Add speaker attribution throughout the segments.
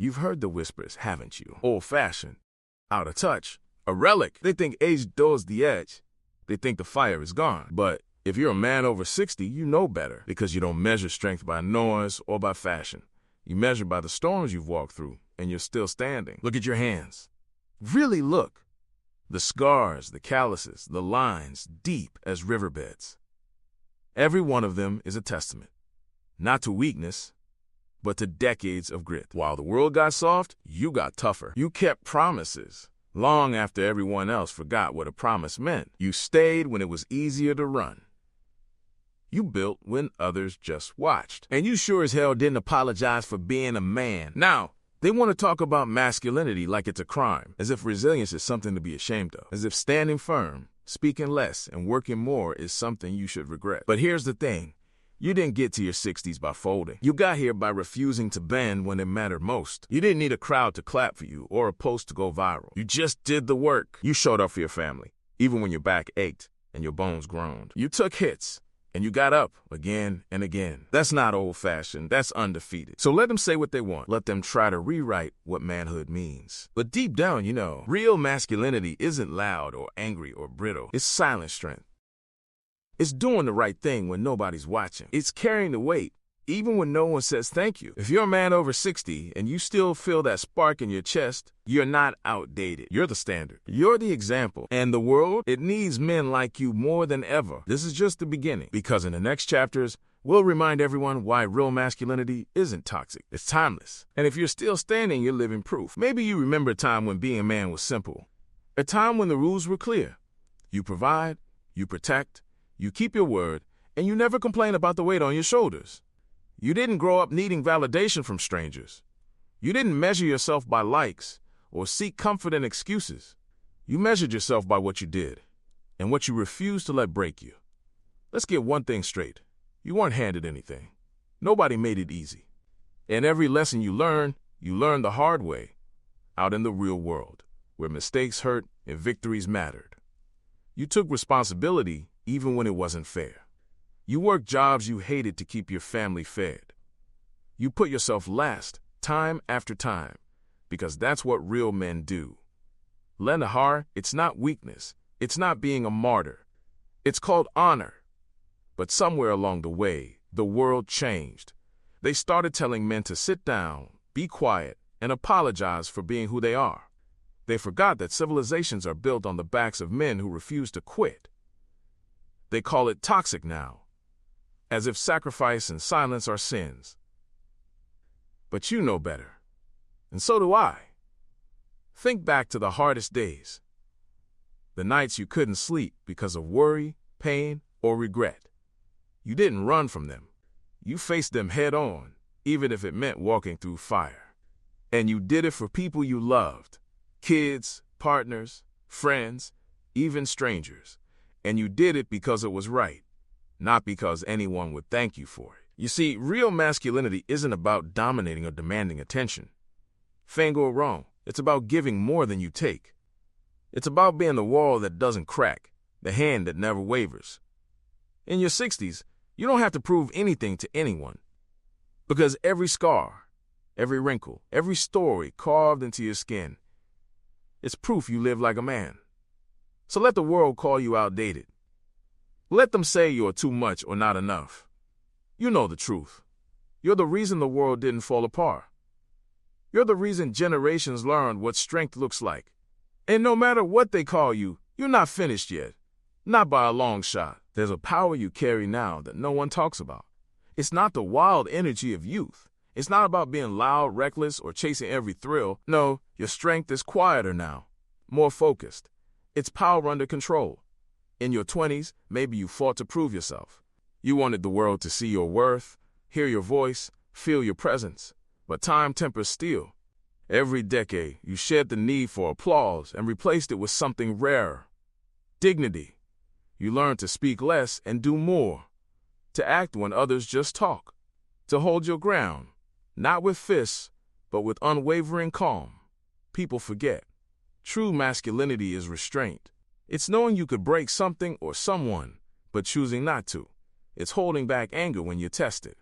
Speaker 1: You've heard the whispers, haven't you? Old-fashioned, out of touch, a relic. They think age dulls the edge. They think the fire is gone. But if you're a man over 60, you know better, because you don't measure strength by noise or by fashion. You measure by the storms you've walked through, and you're still standing. Look at your hands. Really look. The scars, the calluses, the lines, deep as riverbeds. Every one of them is a testament, not to weakness, but to decades of grit. While the world got soft, you got tougher. You kept promises long after everyone else forgot what a promise meant. You stayed when it was easier to run. You built when others just watched. And you sure as hell didn't apologize for being a man. Now, they want to talk about masculinity like it's a crime, as if resilience is something to be ashamed of, as if standing firm, speaking less, and working more is something you should regret. But here's the thing. You didn't get to your 60s by folding. You got here by refusing to bend when it mattered most. You didn't need a crowd to clap for you or a post to go viral. You just did the work. You showed up for your family, even when your back ached and your bones groaned. You took hits, and you got up again and again. That's not old-fashioned. That's undefeated. So let them say what they want. Let them try to rewrite what manhood means. But deep down, you know, real masculinity isn't loud or angry or brittle. It's silent strength. It's doing the right thing when nobody's watching. It's carrying the weight, even when no one says thank you. If you're a man over 60 and you still feel that spark in your chest, you're not outdated. You're the standard. You're the example. And the world, it needs men like you more than ever. This is just the beginning, because in the next chapters, we'll remind everyone why real masculinity isn't toxic. It's timeless. And if you're still standing, you're living proof. Maybe you remember a time when being a man was simple. A time when the rules were clear. You provide, you protect, you keep your word, and you never complain about the weight on your shoulders. You didn't grow up needing validation from strangers. You didn't measure yourself by likes or seek comfort in excuses. You measured yourself by what you did and what you refused to let break you. Let's get one thing straight. You weren't handed anything. Nobody made it easy. And every lesson you learned the hard way, out in the real world, where mistakes hurt and victories mattered. You took responsibility even when it wasn't fair. You worked jobs you hated to keep your family fed. You put yourself last, time after time, because that's what real men do. Lenahar, it's not weakness. It's not being a martyr. It's called honor. But somewhere along the way, the world changed. They started telling men to sit down, be quiet, and apologize for being who they are. They forgot that civilizations are built on the backs of men who refuse to quit. They call it toxic now, as if sacrifice and silence are sins. But you know better, and so do I. Think back to the hardest days, the nights you couldn't sleep because of worry, pain, or regret. You didn't run from them. You faced them head on, even if it meant walking through fire. And you did it for people you loved, kids, partners, friends, even strangers. And you did it because it was right, not because anyone would thank you for it. You see, real masculinity isn't about dominating or demanding attention. Faint or wrong, it's about giving more than you take. It's about being the wall that doesn't crack, the hand that never wavers. In your 60s, you don't have to prove anything to anyone, because every scar, every wrinkle, every story carved into your skin, it's proof you live like a man. So let the world call you outdated. Let them say you're too much or not enough. You know the truth. You're the reason the world didn't fall apart. You're the reason generations learned what strength looks like. And no matter what they call you, you're not finished yet. Not by a long shot. There's a power you carry now that no one talks about. It's not the wild energy of youth. It's not about being loud, reckless, or chasing every thrill. No, your strength is quieter now, more focused. It's power under control. In your 20s, maybe you fought to prove yourself. You wanted the world to see your worth, hear your voice, feel your presence. But time tempers steel. Every decade, you shed the need for applause and replaced it with something rarer. Dignity. You learned to speak less and do more. To act when others just talk. To hold your ground, not with fists, but with unwavering calm. People forget. True masculinity is restraint. It's knowing you could break something or someone, but choosing not to. It's holding back anger when you're tested.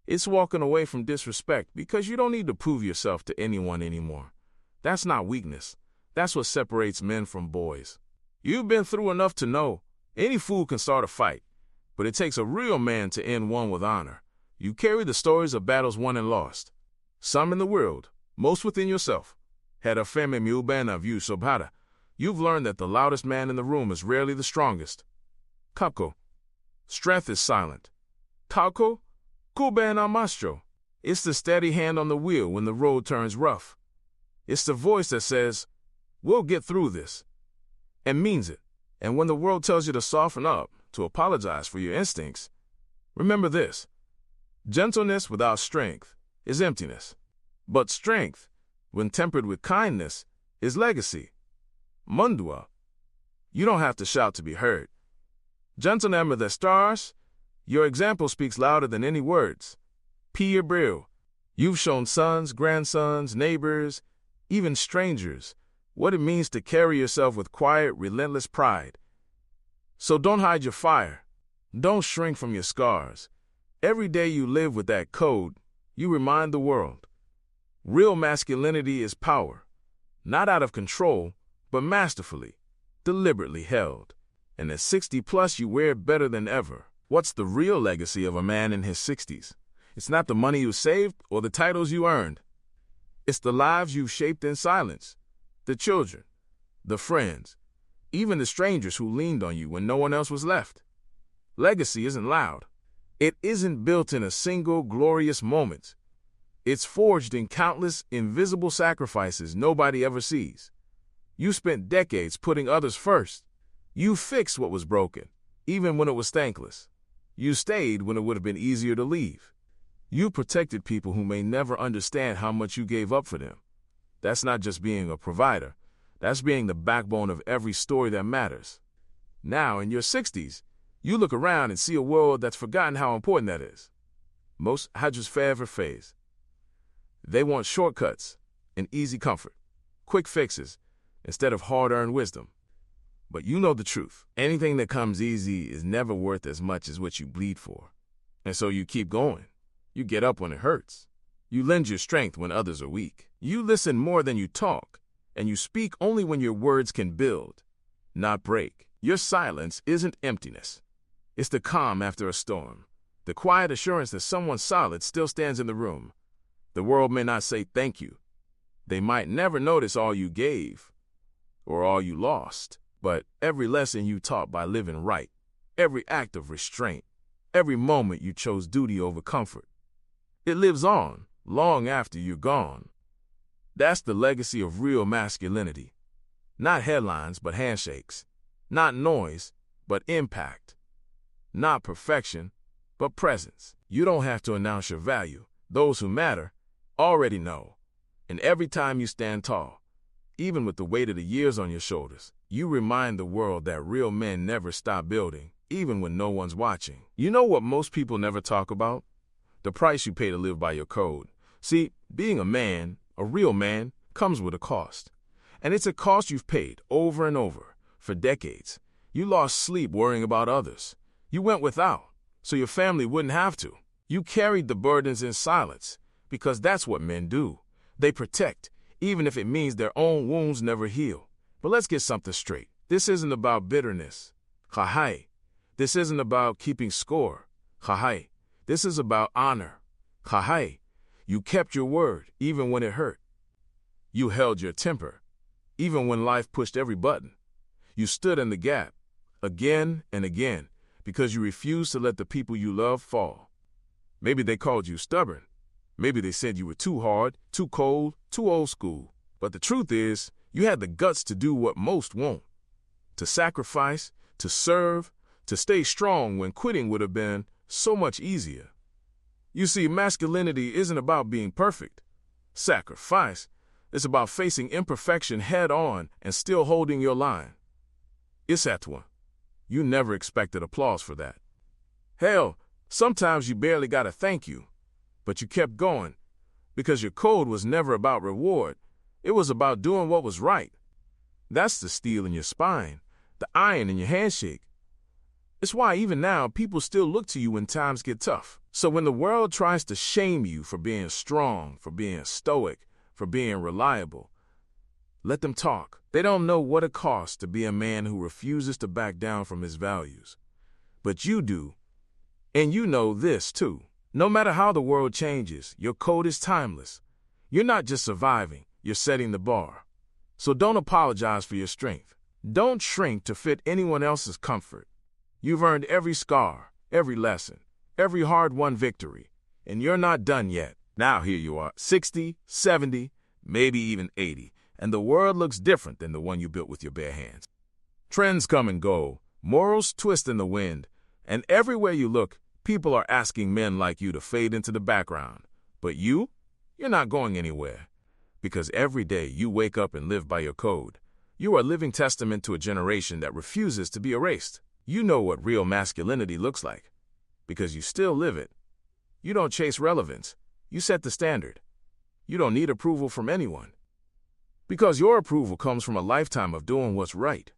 Speaker 1: It's walking away from disrespect because you don't need to prove yourself to anyone anymore. That's not weakness. That's what separates men from boys. You've been through enough to know any fool can start a fight, but it takes a real man to end one with honor. You carry the stories of battles won and lost. Some in the world, most within yourself. Had a feme miubana view sobhara. You've learned that the loudest man in the room is rarely the strongest. Kapko. Strength is silent. Talko. Kubana mastro. It's the steady hand on the wheel when the road turns rough. It's the voice that says, "We'll get through this," and means it. And when the world tells you to soften up, to apologize for your instincts, remember this. Gentleness without strength is emptiness. But strength, when tempered with kindness, is legacy. Mundua. You don't have to shout to be heard. Gentlemen the stars, your example speaks louder than any words. Pia Brill. You've shown sons, grandsons, neighbors, even strangers, what it means to carry yourself with quiet, relentless pride. So don't hide your fire. Don't shrink from your scars. Every day you live with that code, you remind the world. Real masculinity is power, not out of control, but masterfully, deliberately held. And at 60 plus, you wear it better than ever. What's the real legacy of a man in his 60s? It's not the money you saved or the titles you earned. It's the lives you've shaped in silence. The children, the friends, even the strangers who leaned on you when no one else was left. Legacy isn't loud. It isn't built in a single glorious moment. It's forged in countless invisible sacrifices nobody ever sees. You spent decades putting others first. You fixed what was broken, even when it was thankless. You stayed when it would have been easier to leave. You protected people who may never understand how much you gave up for them. That's not just being a provider. That's being the backbone of every story that matters. Now, in your 60s, you look around and see a world that's forgotten how important that is. Most Hajjus favor phase. They want shortcuts and easy comfort, quick fixes, instead of hard-earned wisdom. But you know the truth. Anything that comes easy is never worth as much as what you bleed for. And so you keep going. You get up when it hurts. You lend your strength when others are weak. You listen more than you talk, and you speak only when your words can build, not break. Your silence isn't emptiness. It's the calm after a storm, the quiet assurance that someone solid still stands in the room. The world may not say thank you. They might never notice all you gave or all you lost, but every lesson you taught by living right, every act of restraint, every moment you chose duty over comfort, it lives on long after you're gone. That's the legacy of real masculinity. Not headlines, but handshakes. Not noise, but impact. Not perfection, but presence. You don't have to announce your value. Those who matter already know. And every time you stand tall, even with the weight of the years on your shoulders, you remind the world that real men never stop building, even when no one's watching. You know what most people never talk about? The price you pay to live by your code. See, being a man, a real man, comes with a cost. And it's a cost you've paid over and over, for decades. You lost sleep worrying about others. You went without, so your family wouldn't have to. You carried the burdens in silence, because that's what men do. They protect, even if it means their own wounds never heal. But let's get something straight. This isn't about bitterness. Ha-hai. This isn't about keeping score. Ha-hai. This is about honor. Ha-hai. You kept your word, even when it hurt. You held your temper, even when life pushed every button. You stood in the gap, again and again, because you refused to let the people you love fall. Maybe they called you stubborn. Maybe they said you were too hard, too cold, too old school. But the truth is, you had the guts to do what most won't. To sacrifice, to serve, to stay strong when quitting would have been so much easier. You see, masculinity isn't about being perfect. Sacrifice is about facing imperfection head on and still holding your line. Isatwa. You never expected applause for that. Hell, sometimes you barely got a thank you, but you kept going because your code was never about reward. It was about doing what was right. That's the steel in your spine, the iron in your handshake. It's why even now people still look to you when times get tough. So when the world tries to shame you for being strong, for being stoic, for being reliable, let them talk. They don't know what it costs to be a man who refuses to back down from his values. But you do. And you know this too. No matter how the world changes, your code is timeless. You're not just surviving, you're setting the bar. So don't apologize for your strength. Don't shrink to fit anyone else's comfort. You've earned every scar, every lesson, every hard-won victory, and you're not done yet. Now here you are, 60, 70, maybe even 80, and the world looks different than the one you built with your bare hands. Trends come and go, morals twist in the wind, and everywhere you look, people are asking men like you to fade into the background. But you're not going anywhere, because every day you wake up and live by your code. You are a living testament to a generation that refuses to be erased. You know what real masculinity looks like, because you still live it. You don't chase relevance. You set the standard. You don't need approval from anyone, because your approval comes from a lifetime of doing what's right,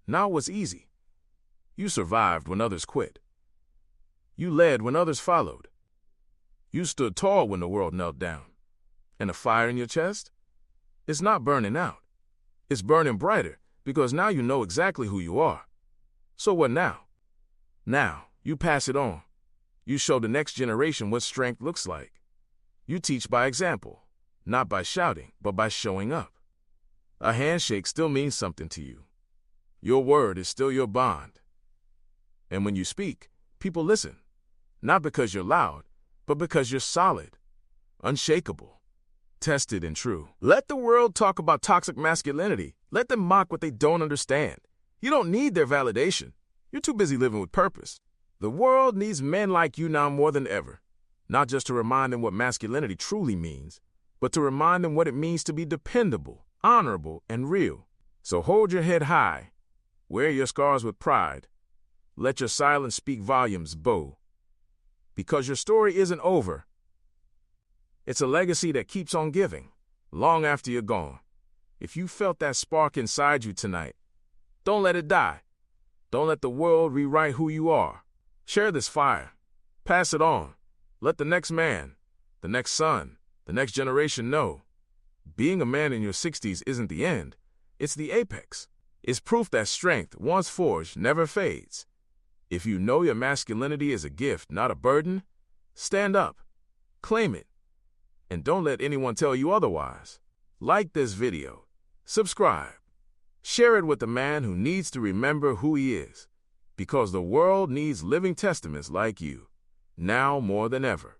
Speaker 1: not what's easy. You survived when others quit. You led when others followed. You stood tall when the world knelt down. And the fire in your chest? It's not burning out. It's burning brighter, because now you know exactly who you are. So what now? Now, you pass it on. You show the next generation what strength looks like. You teach by example, not by shouting, but by showing up. A handshake still means something to you. Your word is still your bond. And when you speak, people listen, not because you're loud, but because you're solid, unshakable, tested and true. Let the world talk about toxic masculinity. Let them mock what they don't understand. You don't need their validation. You're too busy living with purpose. The world needs men like you now more than ever, not just to remind them what masculinity truly means, but to remind them what it means to be dependable, honorable, and real. So hold your head high, wear your scars with pride, let your silence speak volumes, Bo. Because your story isn't over. It's a legacy that keeps on giving, long after you're gone. If you felt that spark inside you tonight, don't let it die. Don't let the world rewrite who you are. Share this fire. Pass it on. Let the next man, the next son, the next generation know. Being a man in your 60s isn't the end. It's the apex. It's proof that strength, once forged, never fades. If you know your masculinity is a gift, not a burden, stand up, claim it, and don't let anyone tell you otherwise. Like this video, subscribe, share it with the man who needs to remember who he is, because the world needs living testaments like you, now more than ever.